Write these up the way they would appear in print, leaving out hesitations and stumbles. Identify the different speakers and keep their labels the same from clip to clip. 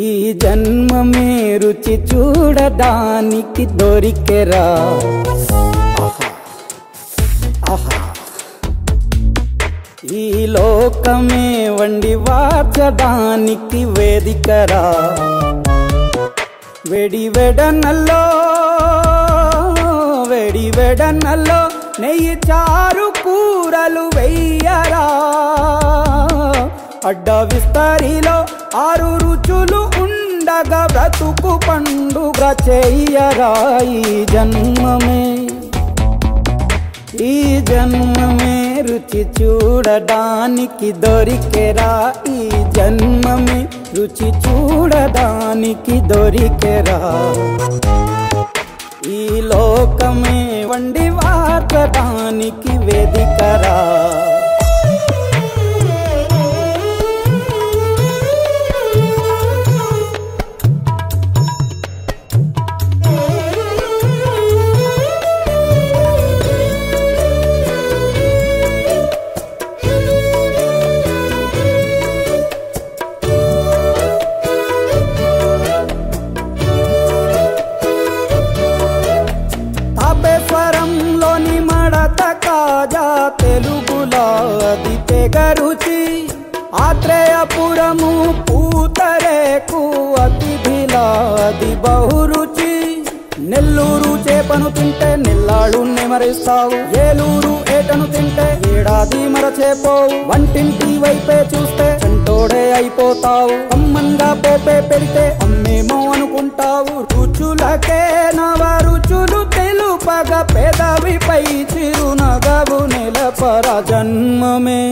Speaker 1: ఈ జన్మమే రుచి చూడడానికి దొరికెరా. ఈ లోకమే వండి వార్చడానికి వేదికరా. వేడి వెడనల్లో నెయ్యి చారు కూరలు వెయ్యరా. అడ్డ విస్తరిలో 6 రుచులు ఉండగా బ్రతుకు పండుగ చెయ్యరా. ఈ జన్మమే రుచి చూడడానికి దొరికెరా. ఈ జన్మమే రుచి చూడడానికి దొరికెరా. ఈ లోకమే వండి వార్చడానికి వేదికరా. తాపేశ్వరంలోని మడత కాజా తెలుగులో అది తెగ రుచి. ఆత్రేయపురము పూతరేకు అతిథిలా అది బహురుచి. నెల్లూరు చేపను తింటే నెల్లాళ్ళు నెమరిస్తావు. ఏలూరు ఏటను తింటే ఏడాది మరచేపోవు. వంటింటి వైపే చూస్తే చెంటోడే అయిపోతావు. అమ్మంగా పోపే పెడితే అమ్మేమో అనుకుంటావు. రుచులకే నవ రుచులు తెలుపగ పెదవిపై చిరునగవు నెలపర. జన్మమే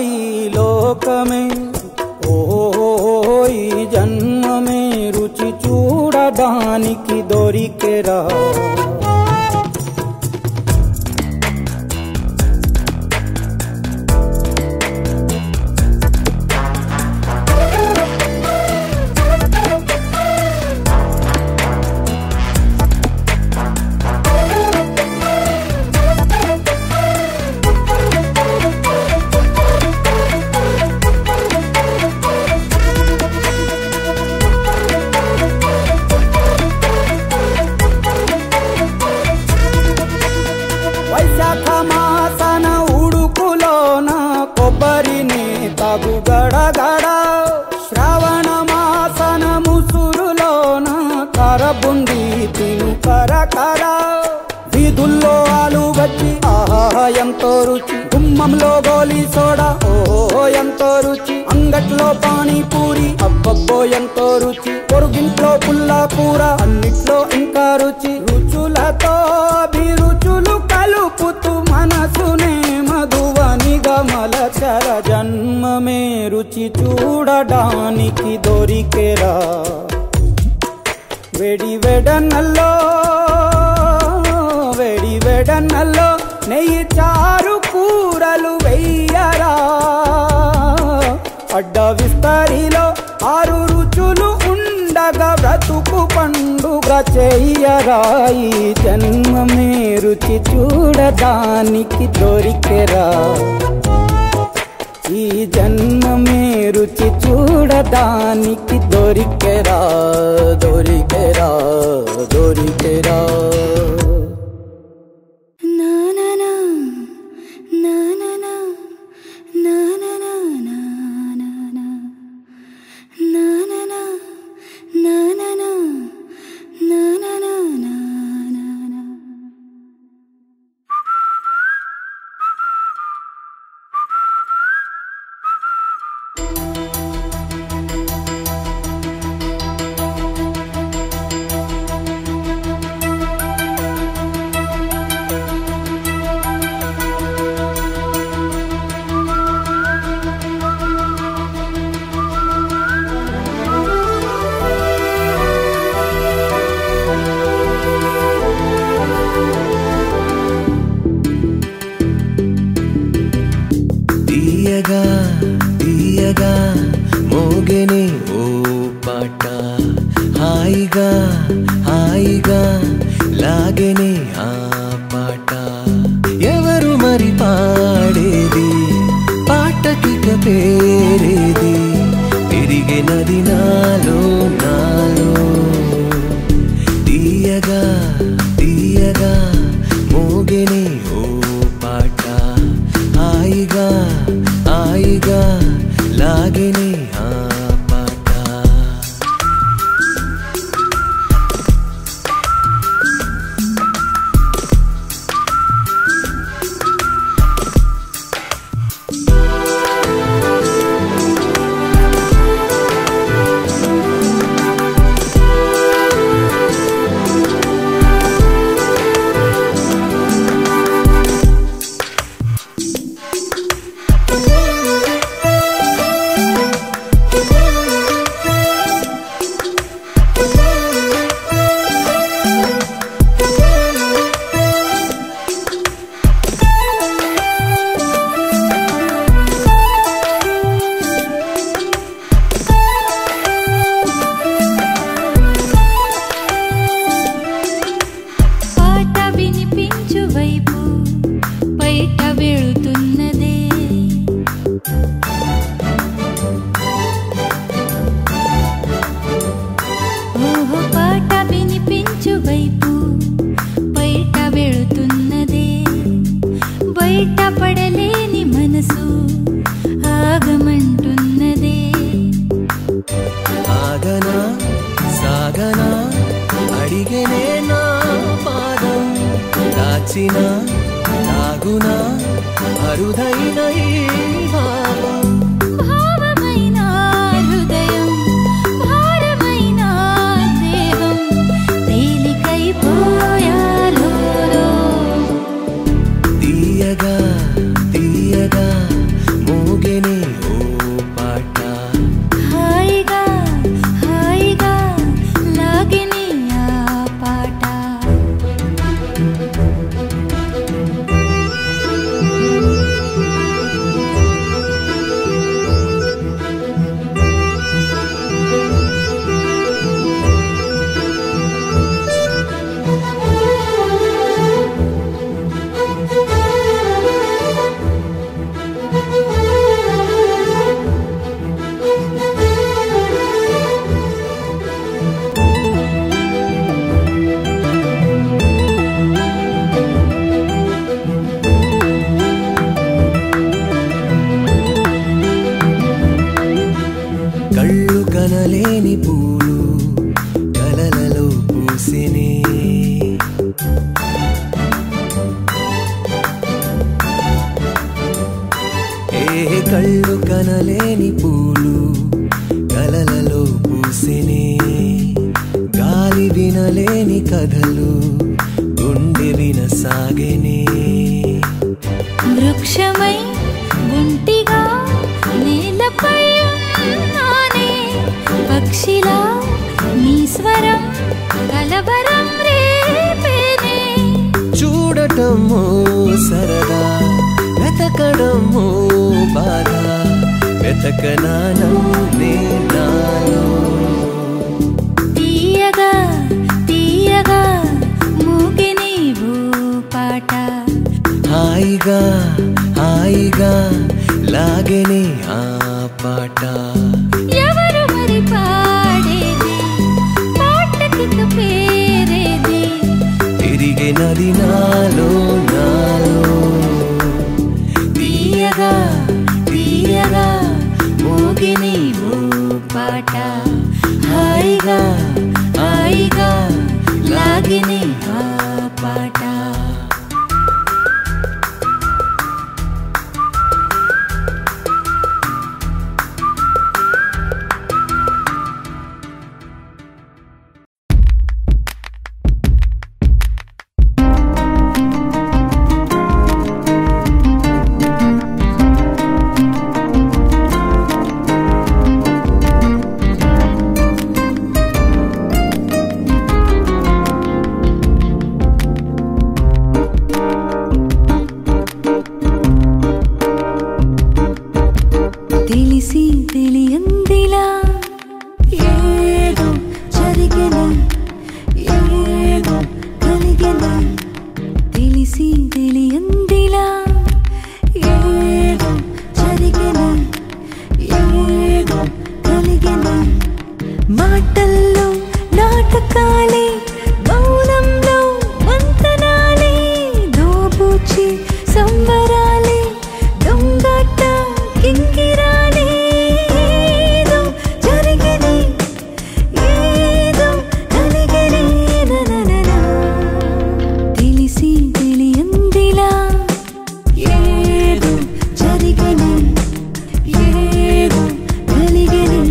Speaker 1: ఈ లోకమే ఈ జన్మమే రుచి చూడడానికి దొరికెరా. వైశాఖ మాసన ఉడుకులోన కొబ్బరిని తాగు గడగడ. శ్రావణ మాసన ముసురులోన కరబుంది తిను కరకర. వీధుల్లో ఆలు వచ్చి ఆహా ఎంతో రుచి. గుమ్మంలో గోలీ సోడా ఓహో ఎంతో రుచి. అంగట్లో పానీపూరి అబ్బబ్బో ఎంతో రుచి. పొరుగింట్లో పుల్లా కూర అన్నిట్లో ఇంకా రుచి. రుచులతో అభిరుచులు కలుపుతూ మనసునే మధువనిగా మలచర. జన్మమే రుచి చూడడానికి దొరికెరా. వేడి వెడనల్లో నెయ్యి చారు కూరలు వెయ్యరా. అడ్డ విస్తరిలో 6 రుచులు ఉండగా బ్రతుకు పండుగ చెయ్యరా. ఈ జన్మమే రుచి చూడడానికి దొరికెరా. ఈ జన్మమే రుచి చూడడానికి దొరికెరా. దొరికెరా దొరికెరా.
Speaker 2: తీయగా మోగెనే ఓ పాట. హాయిగా లాగెనే ఆ పాట. ఎవరు మరి పాడేది పాటకి పేరేది. తిరిగినది నాలో నాలో తీయగా తీయగా మోగెనే ఓ పాట హాయిగా హాయిగా లాగెనే ఆ పాట నాగునా అరుదైన ఈ భావం
Speaker 3: భావమైన హృదయం భారమైన దేహం తేలికైపోయాలో
Speaker 2: తీయగా తీయగా మోగెనే ఓ పాట
Speaker 3: హాయిగా హాయిగా లాగెనే ఆ పాట
Speaker 2: కళ్ళు కనలేని పూలు కలలలో పూసినే ఏ కళ్ళు కనలేని పూలు కలలలో పూసినే గాలి వినలేని కథలు గుండె వినసాగెనే
Speaker 3: వృక్షమై గుంటిగా నేలపై ఉన్నానే పక్షిలా నీ స్వరం కలవరం రేపేనే
Speaker 2: చూడటమో సరదా వెతకడమో బాధ వెతకనానం నాలో
Speaker 3: తీయగా తీయగా మూగిని ఓ పాట
Speaker 2: హాయిగా హాయిగా లాగెనే ఆ పాట
Speaker 3: ఎవరు మరి పాడేది పాటకి పేరేది
Speaker 2: తిరిగినది నాలో నాలో తీయగా తీయగా మోగెనే ఓ పాట
Speaker 3: హాయిగా హాయిగా లాగిని ఆ పాట నుంచి సంబరాలే దొంగట కింకిరాలే ఏదో జరిగని ఏదో కలిగని ననననా తెలిసి తెలియందిలా ఏదో జరిగని ఏదో కలిగని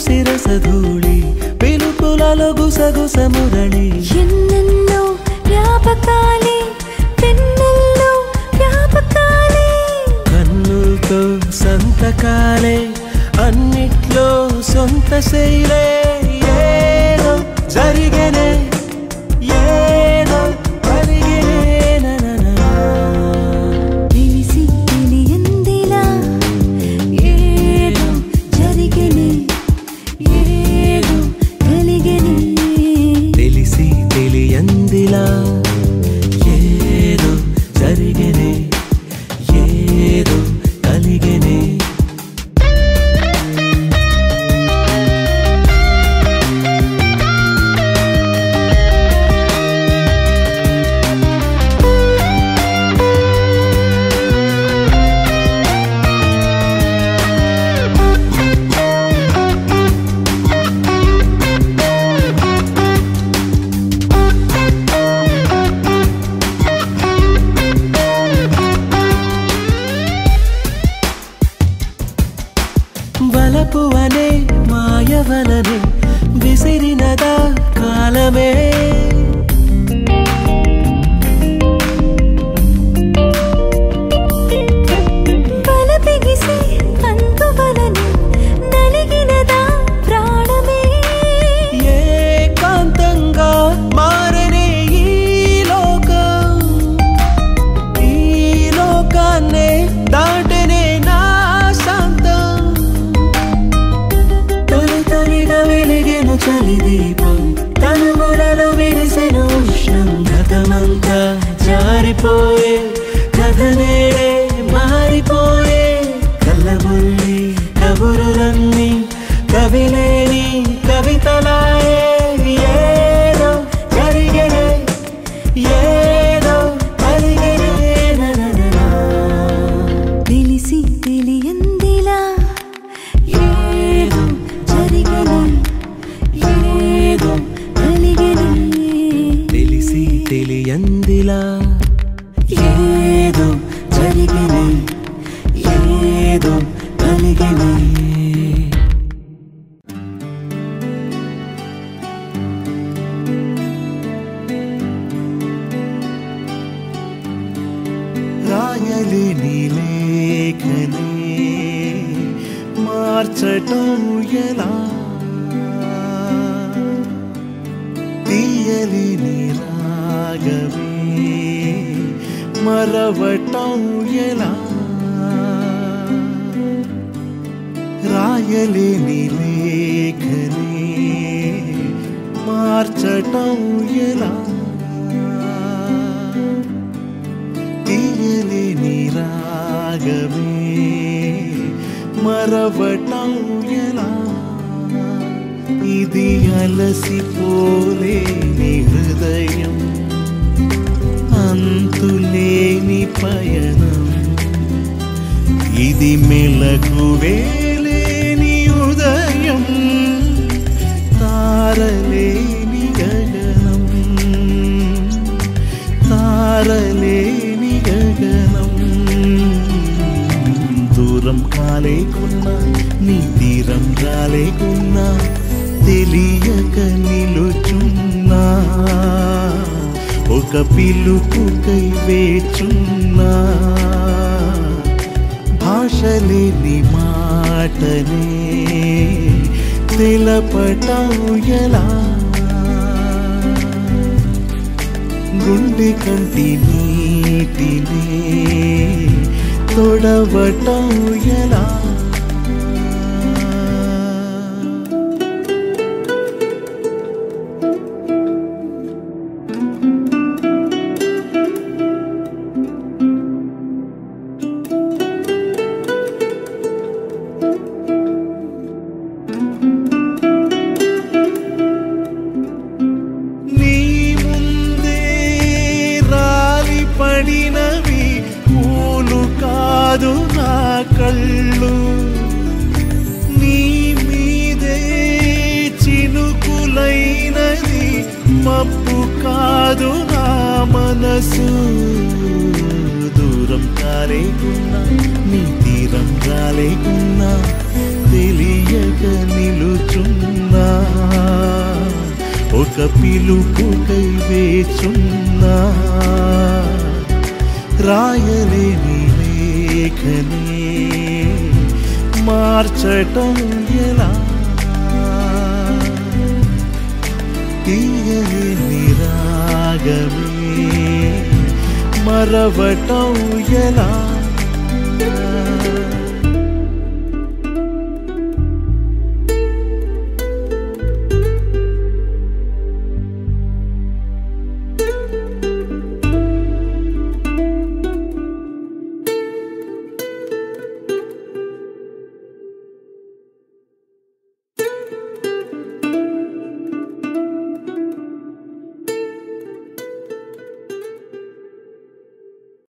Speaker 2: సిరసధూళి పిలుపులలో గుసగుస మురళి
Speaker 3: ఎన్నెన్నో జ్ఞాపకాలే పెన్నెల్లో జ్ఞాపకాలే
Speaker 2: కన్నుతో సంతకాలే అన్నిట్లో సొంత శైలే ఏదో జరిగనే ఏదో కలిగనే నననా
Speaker 3: తెలిసి తెలియందిలా ఏదో జరిగని ఏదో కలిగని
Speaker 2: తెలిసి తెలియందిలా ఏదో జరిగనే ఏదో కలిగనే వలపు అనే మాయవలనే విసిరినదా కాలమే
Speaker 3: బలపిగిసి అందువలనే నలిగినదా ప్రాణమే
Speaker 2: ఏకాంతంగా మారనే ఈ లోకాన్నే దాటనే నా శాంతం తొలితొలిగా వెలిగెను చలి దీపం తనువులలో విరిసెను ఉష్ణం గతమంతా జారిపోయే కథ నేడే మారిపోయే కళ్ళబుల్లి కబురులన్నీ కవిలేని కవితలాయే ఏదో జరిగనే ఏదో కలిగనే నననా
Speaker 3: తెలిసి తెలియందిలా ఏదో జరిగని ఏదో కలిగని
Speaker 2: తెలిసి తెలియందిలా
Speaker 3: ఏదో జరిగని ఏదో కలిగని
Speaker 2: రాయలేని లేఖనే మార్చటం ఎలా తీయలేని రాగమే మరవటం ఎలా రాయలేని లేఖనే మార్చటం ఎలా తీయలేని రాగమే మరవటం ఎలా ఇది అలసిపోలేని హృదయం అంతులేని పయనం ఇది మెలకువేలే తారలేని గగనం తారలేని గగనం దూరం కాలేకున్నా నీ తీరం రాలేకున్నా తెలియక నిలుచున్నా ఒక పిలుపుకై వేచున్నా భాషలేని మాటనే తెలపటం ఎలా గుండె కంటి నీటినే తొడవటం ఎలా పడినవి పూలు కాదు నా కళ్ళు నీ మీదే చినుకులైనది మబ్బు కాదు నా మనసు దూరం కాలేకున్నా నీ తీరం రాలేకున్నా తెలియక నిలుచున్నా ఒక పిలుపుకై వేచున్నా రాయలేని లేఖనే మార్చటం ఎలా తీయలేని రాగమే మరవటం ఎలా